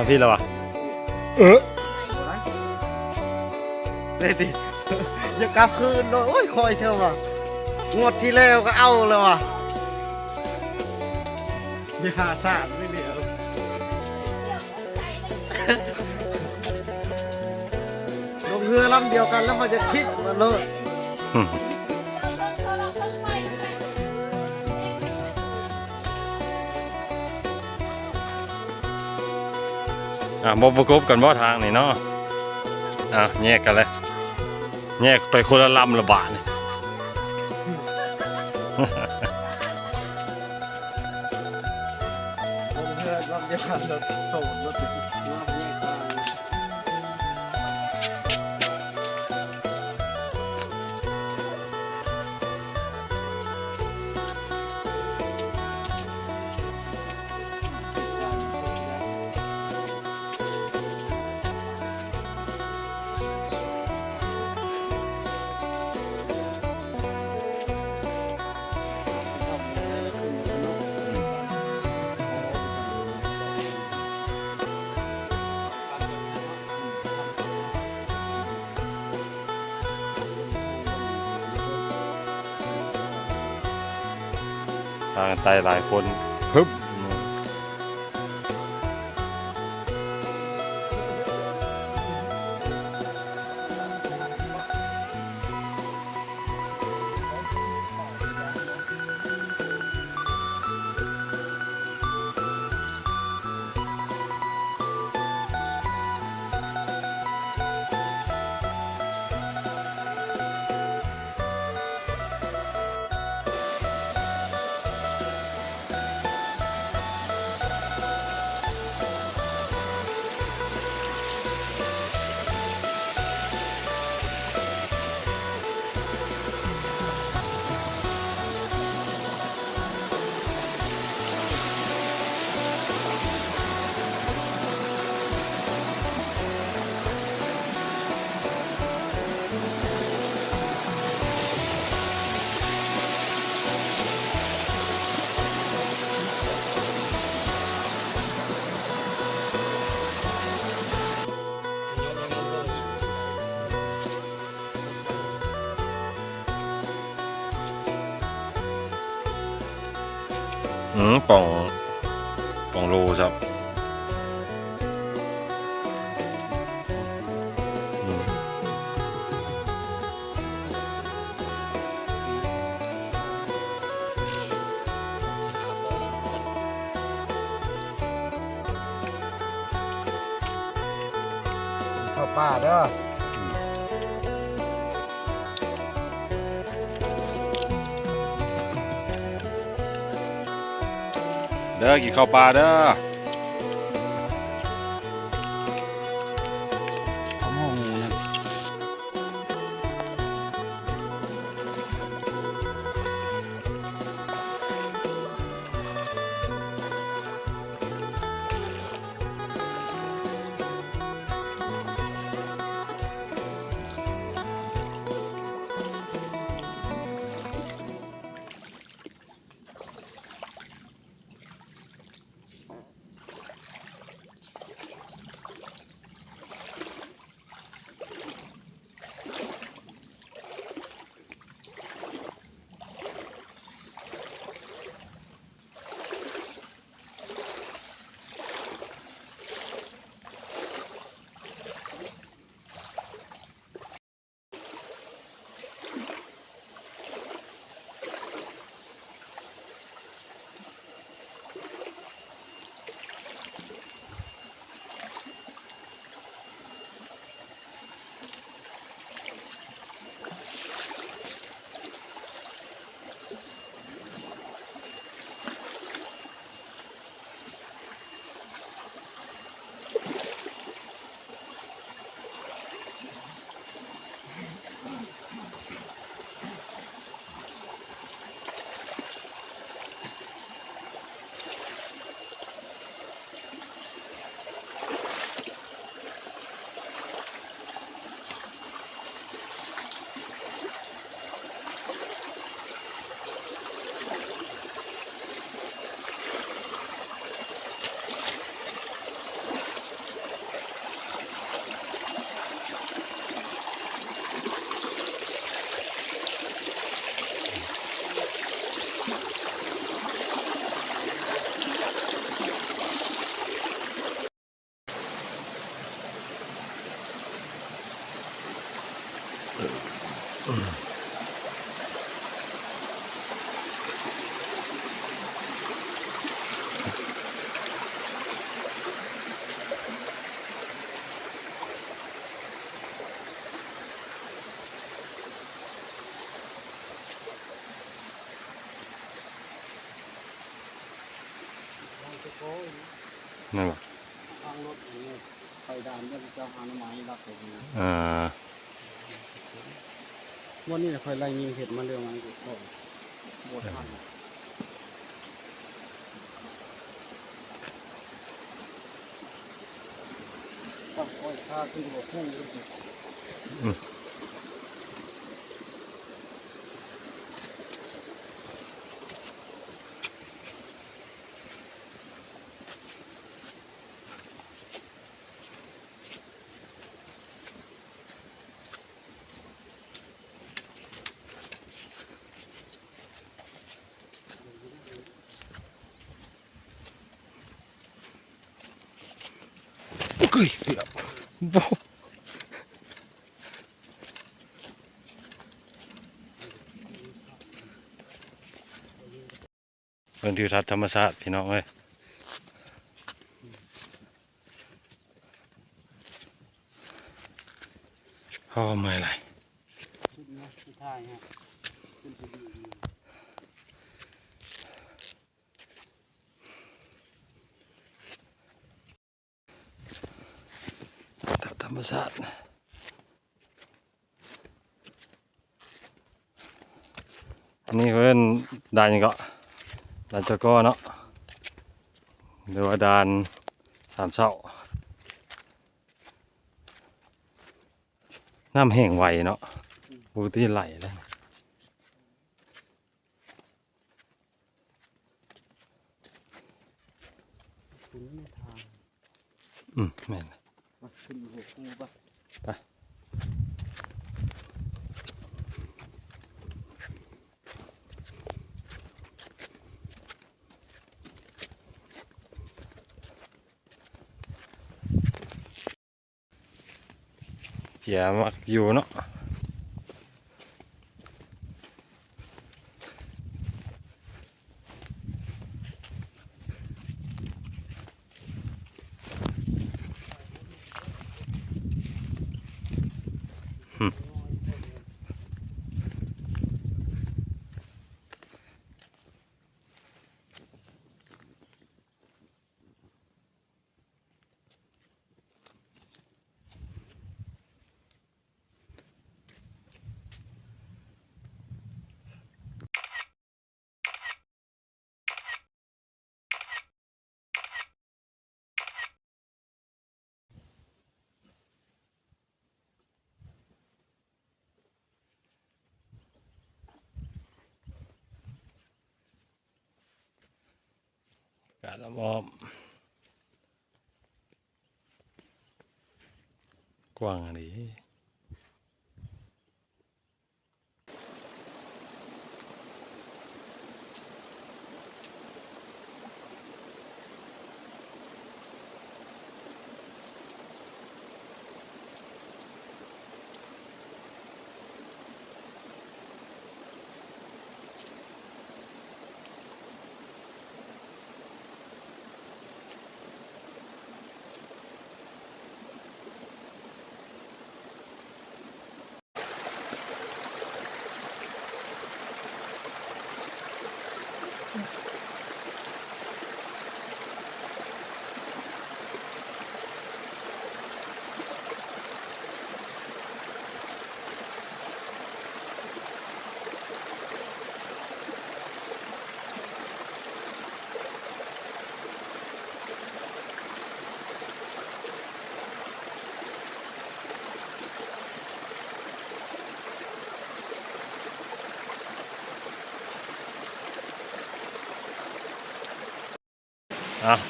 เอาพี่แล้ววะเลยดิจะกลับคืนโอ้ยคอยเชื่อว่ะงวดที่แล้วก็เอาเลยว่ะอย่าสาดไม่เดียวลงเรือลำเดียวกันแล้วมันจะคิดมาเลย บ่ประกบกันบ่ทางนี่เนาะแยกกันเลยแยกไปคนละลำละบาทนี่ ลงเรือลำเดียวกันแล้วโถมรถติดรอบแยกกันทางไต่หลายคนฮึบป่องโลครับเข้าป่าเด้อกินข้าวปลาเด้อ ข้าวหมูนั่น นั่นบ่ ทางรถนี่ไฟดานเรื่องเจ้าหาหน่อไม้รับไปนี่ วันนี้ค่อยไล่ยิงเห็ดมาเรื่องมันอยู่โอ้บททันต้องคอยฆ่าขึ้นหัวพุ่งด้วยสิ อืมเฮ้ยเกือบโบ้เป็นทิวทัศน์ธรรมชาติพี่น้องเอ้ยโอ้เมื่อยไหล ขึ้นนะที่ท่ายฮะขึ้นไปดู ธรรมชาติอันนี้เพิ่นด่านหยังก็ด่านเจ้าก้อเนาะหรือว่าด่านสามเศร้าน้ำแห้งไวเนาะปกติไหลแล้ว ขึ้นในทาง แม่น มาขึ้นหัวพุ่งปะ ไปเสียมักอยู่เนาะการละมอมกว้างอันนี้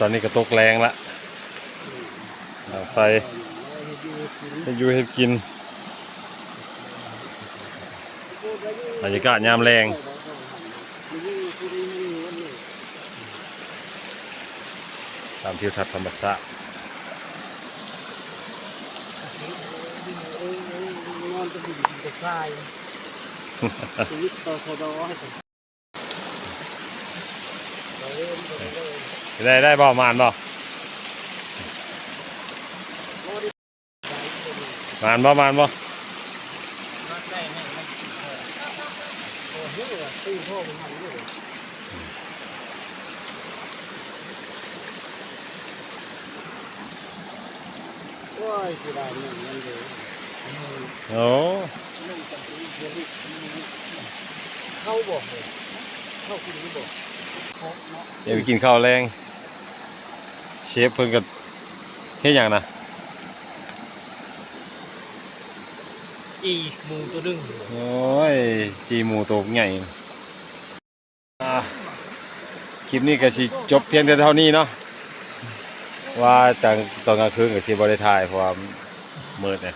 ตอนนี้ก็ตกแรงละไฟให้อยู่ให้กินบรรยากาศยามแรงตามทิวทัศน์ธรรมชาติ นอนจะอยู่กับทราย ชีวิตต่อชะดอให้สิ ได้บ่มานบ่มานบ่มานบ่ ได้ไหมโอ้โหตีพ่อผมทำเลยโอ้ยสิได้เงินเงินเลย โอ้ เข้าบอกเลยเข้ากินนี่บอกเขาเนาะ เดี๋ยวไปกินข้าวแรงเชฟเพิ่นก็เฮ็ดหยังนะ จีหมูตัวดึง โอ้ยจีหมูตัวใหญ่คลิปนี้ก็สิจบเพียงแต่เท่านี้เนาะว่าตอนกลางคืนก็สิบ่ได้ถ่ายเพราะว่ามืดเนี่ย